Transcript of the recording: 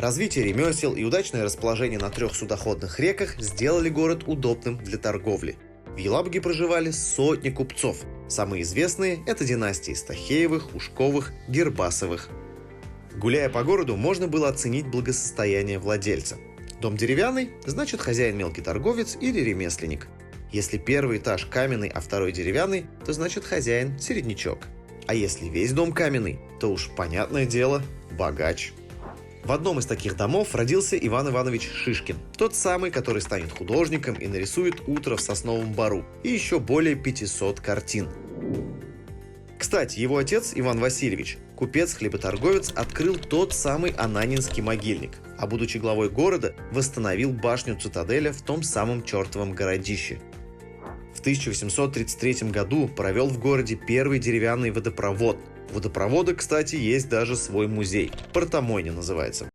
Развитие ремесел и удачное расположение на 3 судоходных реках сделали город удобным для торговли. В Елабуге проживали сотни купцов. Самые известные – это династии Стахеевых, Ушковых, Гербасовых. Гуляя по городу, можно было оценить благосостояние владельца. Дом деревянный – значит хозяин мелкий торговец или ремесленник. Если первый этаж каменный, а второй деревянный, то значит хозяин середнячок. А если весь дом каменный, то уж, понятное дело, богач. В одном из таких домов родился Иван Иванович Шишкин, тот самый, который станет художником и нарисует «Утро в сосновом бору» и еще более 500 картин. Кстати, его отец Иван Васильевич, купец-хлеботорговец, открыл тот самый Ананинский могильник, а будучи главой города, восстановил башню цитаделя в том самом чертовом городище. В 1833 году провел в городе первый деревянный водопровод. У водопровода, кстати, есть даже свой музей. Портомойня называется.